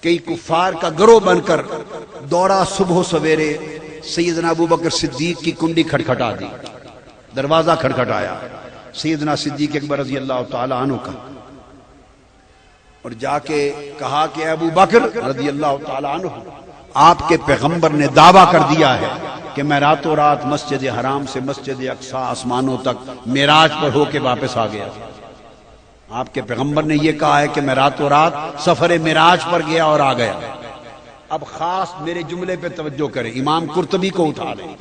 کئی کفار کا گروہ بن کر دوڑا، صبح سویرے سیدنا ابو بکر صدیق کی کنڈی کھٹکھٹا دی، دروازہ کھٹکھٹایا سیدنا صدیق اکبر رضی اللہ تعالی عنہ کا، اور جا کے کہا کہ اے ابو بکر رضی اللہ تعالی عنہ، آپ کے پیغمبر نے دعویٰ کر دیا ہے کہ میں راتوں رات مسجد حرام سے مسجد اقصی آسمانوں تک معراج پر ہو کے واپس آ گیا۔ آپ کے پیغمبر نے یہ کہا ہے کہ میں راتوں رات سفر معراج پر گیا اور آ گیا۔ اب خاص میرے جملے پہ توجہ کریں، امام قرطبی کو اٹھا لیں،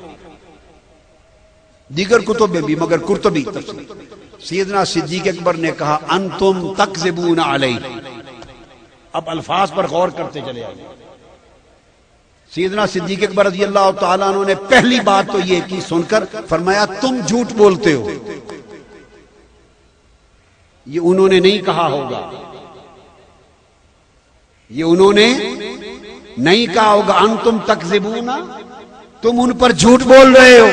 دیگر کتب میں بھی مگر قرطبی تفسیر۔ سیدنا صدیق اکبر نے کہا انتم تکذبون علیہ۔ اب الفاظ پر غور کرتے چلے آئیے۔ سیدنا صدیق اکبر رضی اللہ تعالیٰ عنہ نے پہلی بات تو یہ کی، سن کر فرمایا تم جھوٹ بولتے ہو۔ یہ انہوں نے نہیں کہا ہوگا، یہ انہوں نے نہیں کہا ہوگا انتم تکذبون، تم ان پر جھوٹ بول رہے ہو۔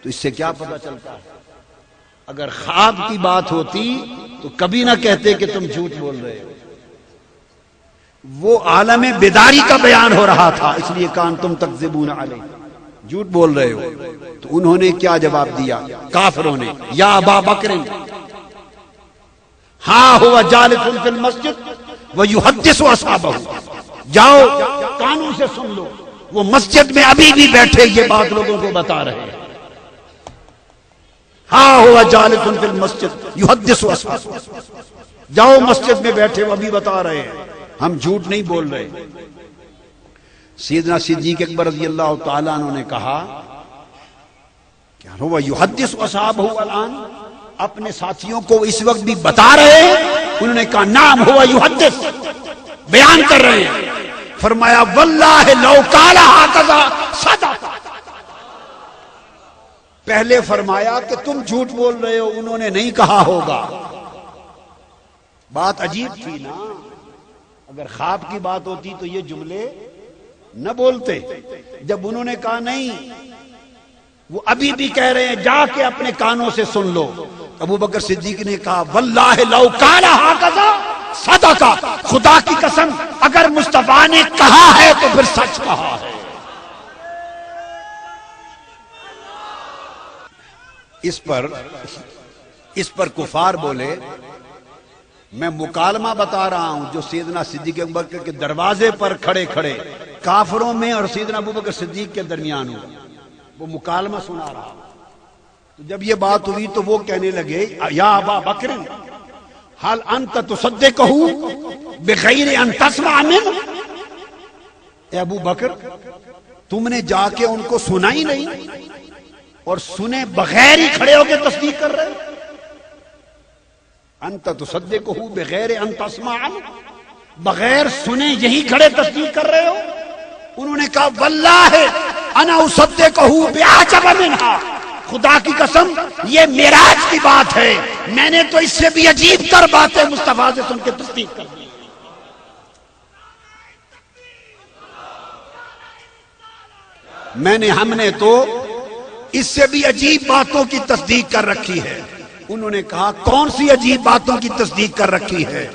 تو اس سے کیا پتہ چلتا ہے؟ اگر خواب کی بات ہوتی تو کبھی نہ کہتے کہ تم جھوٹ بول رہے ہو۔ وہ عالم بیداری کا بیان ہو رہا تھا، اس لیے کہا انتم تکذبون علیہ، جھوٹ بول رہے ہو۔ تو انہوں نے کیا جواب دیا کافروں نے؟ یا ابا بکر ہاں ہوا جالس فی المسجد ویحدث اصحابہ، جاؤ کانوں سے سن لو، وہ مسجد میں ابھی بھی بیٹھے یہ بات لوگوں کو بتا رہے ہیں۔ ہاں ہوا جالس فی المسجد یحدث اصحابہ، جاؤ مسجد میں بیٹھے وہ ابھی بتا رہے ہیں، ہم جھوٹ نہیں بول رہے۔ سیدنا صدیق اکبر رضی اللہ تعالیٰ عنہ نے کہا کیا ہوا یحدث اصحابہ الان، اپنے ساتھیوں کو اس وقت بھی بتا رہے ہیں؟ انہوں نے کہا نعم ہوا یحدث، بیان کر رہے ہیں۔ فرمایا واللہ لو قال ہکذا صدق، پہلے فرمایا کہ تم جھوٹ بول رہے ہو، انہوں نے نہیں کہا ہوگا۔ بات عجیب تھی نا، اگر خواب کی بات ہوتی تو یہ جملے نہ بولتے۔ جب انہوں نے کہا نہیں، وہ ابھی بھی کہہ رہے ہیں جا کے اپنے کانوں سے سن لو، ابو بکر صدیق نے کہا واللہ لو قال ہکذا صدق، خدا کی قسم اگر مصطفیٰ نے کہا ہے تو پھر سچ کہا ہے۔ اس پر کفار بولے میں مکالمہ بتا رہا ہوں جو سیدنا صدیق ابو بکر کے دروازے پر کھڑے کھڑے کافروں میں اور سیدنا ابو بکر صدیق کے درمیان ہو، وہ مکالمہ سنا رہا۔ تو جب یہ بات ہوئی تو وہ کہنے لگے یا ابا بکر حل انت تصدقہ بغیر ان تسمع منہ، اے ابو بکر تم نے جا کے ان کو سنا ہی نہیں اور سنے بغیر ہی کھڑے ہو کے تصدیق کر رہے؟ انت تصدقہ بغیر ان تسمع عنہ، بغیر سنے یہی کھڑے تصدیق کر رہے ہو؟ انہوں نے کہا واللہ انا اصدقہ باعجب منہا، خدا کی قسم یہ معراج کی بات ہے، میں نے تو اس سے بھی عجیب تر باتیں مصطفیٰ سے سن کے تصدیق کر دی۔ ہم نے تو اس سے بھی عجیب باتوں کی تصدیق کر رکھی ہے۔ انہوں نے کہا کون سی عجیب باتوں کی تصدیق کر رکھی ہے؟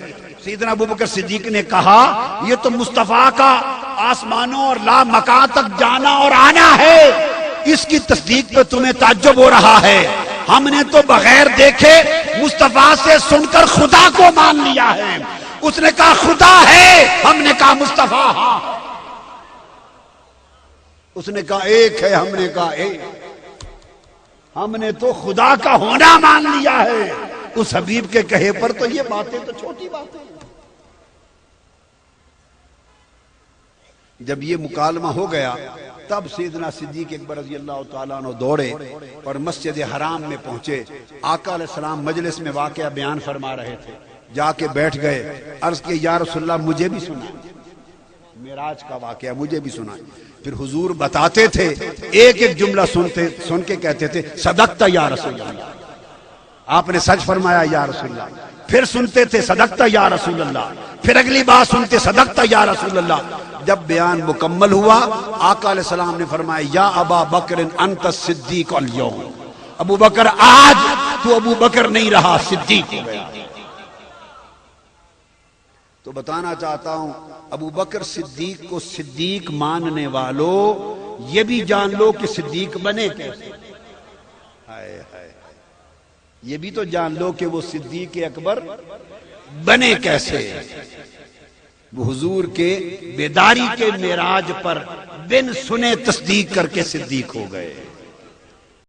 سیدنا ابو بکر صدیق نے کہا یہ تو مصطفیٰ کا آسمانوں اور لا مکان تک جانا اور آنا ہے، اس کی تصدیق پہ تمہیں تعجب ہو رہا ہے، ہم نے تو بغیر دیکھے مصطفیٰ سے سن کر خدا کو مان لیا ہے۔ اس نے کہا خدا ہے، ہم نے کہا مصطفیٰ ہاں، اس نے کہا ایک ہے، ہم نے کہا ایک، ہم نے تو خدا کا ہونا مان لیا ہے۔ اس حبیب کے کہے پر تو یہ باتیں تو چھوٹی باتیں۔ جب یہ مکالمہ ہو گیا تب سیدنا صدیق اکبر رضی اللہ تعالیٰ عنہ دوڑے اور مسجد حرام میں پہنچے۔ آقا علیہ السلام مجلس میں واقعہ بیان فرما رہے تھے، جا کے بیٹھ گئے، عرض کہ یا رسول اللہ مجھے بھی سنائیں، معراج کا واقعہ مجھے بھی سنائیں۔ پھر حضور بتاتے تھے، ایک ایک جملہ سن کے کہتے تھے صدقت یا رسول اللہ، آپ نے سچ فرمایا یا رسول اللہ۔ پھر سنتے تھے صدقت یا رسول اللہ، پھر اگلی بات سنتے صدقت یا رسول اللہ۔ جب بیان مکمل ہوا آقا علیہ السلام نے فرمایا یا ابا بکر انت الصدیق اليوم، ابو بکر آج تو ابو بکر نہیں رہا، صدیق ہو گیا۔ تو بتانا چاہتا ہوں ابو بکر صدیق کو صدیق ماننے والوں یہ بھی جان لو کہ صدیق بنے کیسے. ہائے ہائے یہ بھی تو جان لو کہ وہ صدیق اکبر بنے کیسے. وہ حضور کے بیداری کے معراج پر بن سنے تصدیق کر کے صدیق ہو گئے.